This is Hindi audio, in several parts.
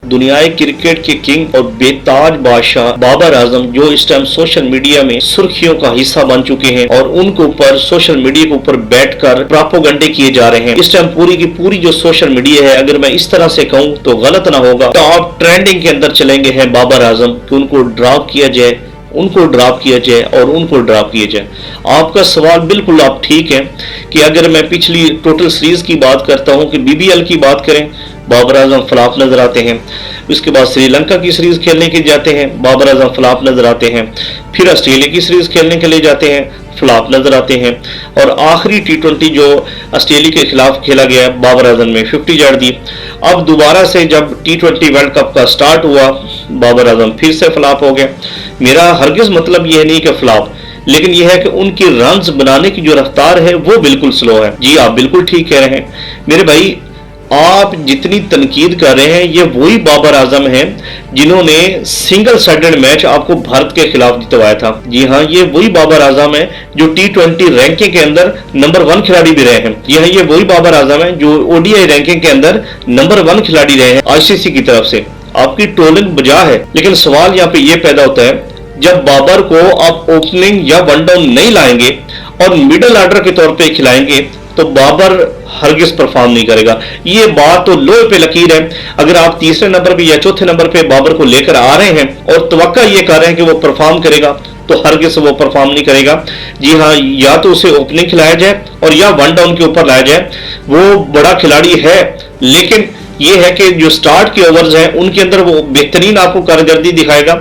दुनियाई क्रिकेट के किंग और बेताज बादशाह बाबर आजम जो इस टाइम सोशल मीडिया में सुर्खियों का हिस्सा बन चुके हैं और उनके ऊपर सोशल मीडिया के ऊपर बैठकर प्रोपेगेंडे किए जा रहे हैं। इस टाइम पूरी की पूरी जो सोशल मीडिया है, अगर मैं इस तरह से कहूं तो गलत ना होगा, तो आप ट्रेंडिंग के अंदर चलेंगे हैं बाबर आजम कि उनको ड्रॉप किया जाए, उनको ड्रॉप किया जाए और उनको ड्रॉप किया जाए। आपका सवाल बिल्कुल आप ठीक है कि अगर मैं पिछली टोटल सीरीज की बात करता हूं कि बीबीएल की बात करें, बाबर आजम फ्लॉप नजर आते हैं। उसके बाद श्रीलंका की सीरीज खेलने के जाते हैं, बाबर आजम फ्लॉप नजर आते हैं। फिर ऑस्ट्रेलिया की सीरीज खेलने के लिए जाते हैं, फ्लॉप नजर आते हैं। और आखिरी टी20 जो ऑस्ट्रेलिया के खिलाफ खेला गया बाबर आजम में 50 जड़ दी। अब दोबारा से जब टी20 वर्ल्ड कप का स्टार्ट हुआ, बाबर आजम फिर से फ्लॉप हो गया। मेरा हरगिज मतलब यह नहीं कि फ्लॉप, लेकिन यह है कि उनकी रन्स बनाने की जो रफ्तार है वो बिल्कुल स्लो है। जी आप बिल्कुल ठीक कह रहे हैं मेरे भाई, आप जितनी तनकीद कर रहे हैं ये वही बाबर आजम हैं जिन्होंने सिंगल साइडेड मैच आपको भारत के खिलाफ जितवाया था। जी हाँ, ये वही बाबर आजम है जो टी20 रैंकिंग के अंदर नंबर 1 खिलाड़ी भी रहे हैं। ये वही बाबर आजम है जो ओडीआई रैंकिंग के अंदर नंबर 1 खिलाड़ी रहे हैं आईसीसी की तरफ से। आपकी टोलिंग बजा है, लेकिन सवाल यहाँ पे ये पैदा होता है जब बाबर को आप ओपनिंग या वन डाउन नहीं लाएंगे और मिडिल ऑर्डर के तौर पे खिलाएंगे तो बाबर हरगिज परफॉर्म नहीं करेगा। ये बात तो लोहे पे लकीर है। अगर आप तीसरे नंबर पे या चौथे नंबर पे बाबर को लेकर आ रहे हैं और तवक्का ये कर रहे हैं कि वो परफॉर्म करेगा, तो हरगिज वो परफॉर्म नहीं करेगा। जी हाँ, या तो उसे ओपनिंग खिलाया जाए और या वन डाउन के ऊपर लाया जाए। वो बड़ा खिलाड़ी है, लेकिन ये है कि जो स्टार्ट के ओवर्स हैं उनके अंदर वो बेहतरीन आपको कारकर्दगी दिखाएगा,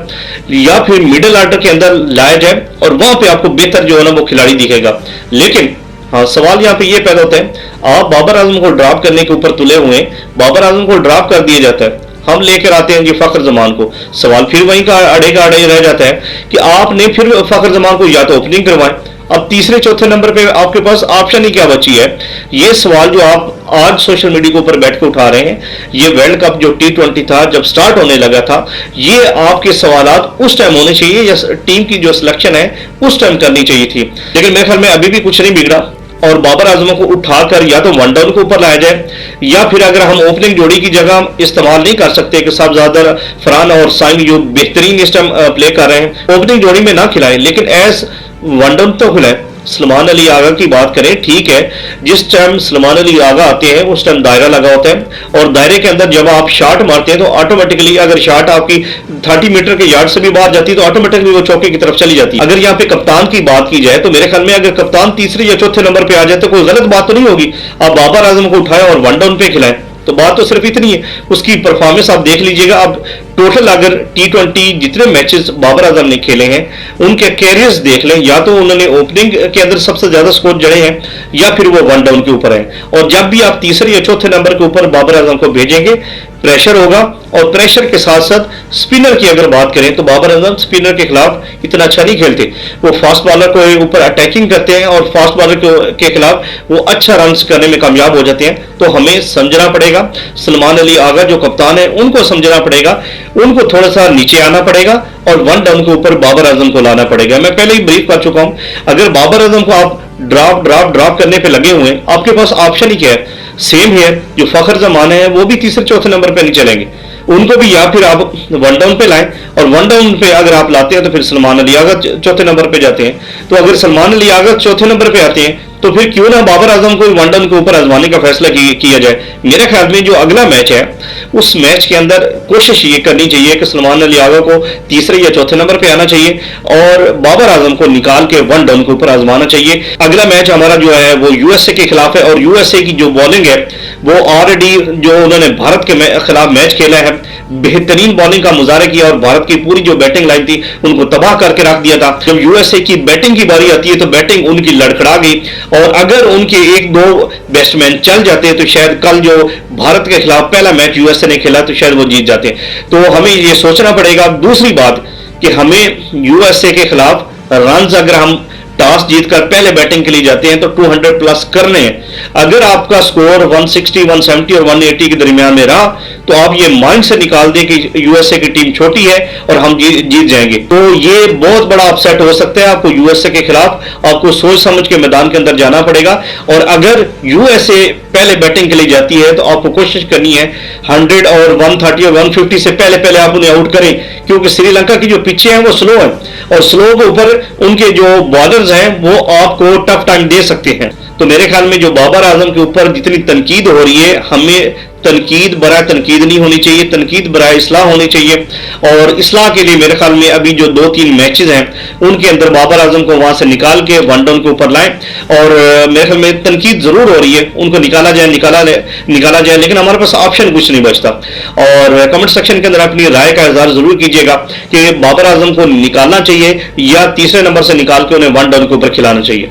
या फिर मिडिल ऑर्डर के अंदर लाया जाए और वहां पे आपको बेहतर जो है ना वो खिलाड़ी दिखेगा। लेकिन हाँ, सवाल यहाँ पे ये पैदा होता है, आप बाबर आजम को ड्रॉप करने के ऊपर तुले हुए, बाबर आजम को ड्रॉप कर दिया जाता है, हम लेकर आते हैं जी फखर जमान को। सवाल फिर वहीं का अड़े रह जाता है कि आपने फिर फखर जमान को या तो ओपनिंग करवाएं, अब तीसरे चौथे नंबर पे आपके पास ऑप्शन ही क्या बची है। ये सवाल जो आप आज सोशल मीडिया के ऊपर बैठ के उठा रहे हैं, ये वर्ल्ड कप जो टी20 था जब स्टार्ट होने लगा था, ये आपके सवालात उस टाइम होने चाहिए या टीम की जो सिलेक्शन है उस टाइम करनी चाहिए थी। लेकिन मेरे ख्याल में अभी भी कुछ नहीं बिगड़ा और बाबर आजम को उठाकर या तो वन डाउन के ऊपर लाया जाए, या फिर अगर हम ओपनिंग जोड़ी की जगह इस्तेमाल नहीं कर सकते कि साहबजादा फरहान और साइम जो बेहतरीन इस टाइम प्ले कर रहे हैं, ओपनिंग जोड़ी में ना खिलाएं, लेकिन एज वन डाउन तो खिलाएं। सलमान अली आगा की बात करें, ठीक है, जिस टाइम सलमान अली आगा आते हैं उस टाइम दायरा लगा होता है और दायरे के अंदर जब आप शॉट मारते हैं तो ऑटोमेटिकली अगर शॉट आपकी 30 मीटर के यार्ड से भी बाहर जाती है तो ऑटोमेटिकली वो चौके की तरफ चली जाती है। अगर यहाँ पे कप्तान की बात की जाए तो मेरे ख्याल में अगर कप्तान तीसरे या चौथे नंबर पे आ जाए तो कोई गलत बात तो नहीं होगी। आप बाबर आजम को उठाएं और वन डाउन पे खिलाएं, तो बात तो सिर्फ इतनी है। उसकी परफॉर्मेंस आप देख लीजिएगा। अब टोटल अगर टी20 जितने मैचेस बाबर आजम ने खेले हैं उनके कैरियर्स देख लें, या तो उन्होंने ओपनिंग के अंदर सबसे ज्यादा स्कोर जड़े हैं या फिर वो वन डाउन के ऊपर है। और जब भी आप तीसरे या चौथे नंबर के ऊपर बाबर आजम को भेजेंगे प्रेशर होगा, और प्रेशर के साथ साथ स्पिनर की अगर बात करें तो बाबर आजम स्पिनर के खिलाफ इतना अच्छा नहीं खेलते। वो फास्ट बॉलर को ऊपर अटैकिंग करते हैं और फास्ट बॉलर के खिलाफ वो अच्छा रन करने में कामयाब हो जाते हैं। तो हमें समझना पड़ेगा, सलमान अली आगा जो कप्तान है उनको समझना पड़ेगा, उनको थोड़ा सा नीचे आना पड़ेगा और वन डाउन के ऊपर बाबर आजम को लाना पड़ेगा। मैं पहले ही ब्रीफ कर चुका हूं, अगर बाबर आजम को आप ड्रॉप करने पे लगे हुए, आपके पास ऑप्शन ही क्या है। सेम है जो फखर जमान है वो भी तीसरे चौथे नंबर पे नहीं चलेंगे, उनको भी या फिर आप वन डाउन पे लाएं, और वन डाउन पे अगर आप लाते हैं तो फिर सलमान अली आगा चौथे नंबर पे जाते हैं। तो अगर सलमान अली आगा चौथे नंबर पे आते हैं तो फिर क्यों ना बाबर आजम को वन डाउन के ऊपर आजमाने का फैसला किया जाए। मेरे ख्याल में जो अगला मैच है उस मैच के अंदर कोशिश ये करनी चाहिए कि सलमान अली आगा को तीसरे या चौथे नंबर पे आना चाहिए और बाबर आजम को निकाल के वन डाउन के ऊपर आजमाना चाहिए। अगला मैच हमारा जो है वो यूएसए के खिलाफ है, और यूएसए की जो बॉलिंग है वो ऑलरेडी जो उन्होंने भारत के खिलाफ मैच खेला है, बेहतरीन बॉलिंग का मुजाहरा किया और भारत की पूरी जो बैटिंग लाइन थी उनको तबाह करके रख दिया था। जब यूएसए की बैटिंग की बारी आती है तो बैटिंग उनकी लड़खड़ा गई, और अगर उनके एक दो बैट्समैन चल जाते तो शायद कल जो भारत के खिलाफ पहला मैच यूएसए ने खेला तो शायद वो जीत जाते। तो हमें ये सोचना पड़ेगा। दूसरी बात कि हमें यूएसए के खिलाफ रन अगर हम टॉस जीतकर पहले बैटिंग के लिए जाते हैं तो 200 प्लस करने हैं। अगर आपका स्कोर 160, 170 और 180 के दरमियान में रहा तो आप ये माइंड से निकाल दें कि यूएसए की टीम छोटी है और हम जीत जाएंगे। तो ये बहुत बड़ा अपसेट हो सकता है आपको यूएसए के खिलाफ। आपको सोच समझ के मैदान के अंदर जाना पड़ेगा, और अगर यूएसए पहले बैटिंग के लिए जाती है तो आपको कोशिश करनी है 100 और 130 और 150 से पहले आप उन्हें आउट करें, क्योंकि श्रीलंका की जो पिचें हैं वो स्लो है, और स्लो के ऊपर उनके जो बॉलर्स हैं वो आपको टफ टाइम दे सकते हैं। तो मेरे ख्याल में जो बाबर आजम के ऊपर जितनी तनकीद हो रही है, हमें तनकीद बराए तनकीद नहीं होनी चाहिए, तनकीद बराए इस्लाह होनी चाहिए। और इस्लाह के लिए मेरे ख्याल में अभी जो 2-3 मैचेस हैं उनके अंदर बाबर आजम को वहां से निकाल के वन डाउन के ऊपर लाएं, और मेरे ख्याल में तनकीद जरूर हो रही है, उनको निकाला जाए, लेकिन हमारे पास ऑप्शन कुछ नहीं बचता। और कमेंट सेक्शन के अंदर अपनी राय का इजहार जरूर कीजिएगा कि बाबर आजम को निकालना चाहिए या तीसरे नंबर से निकाल के उन्हें वन डाउन के ऊपर खिलाना चाहिए।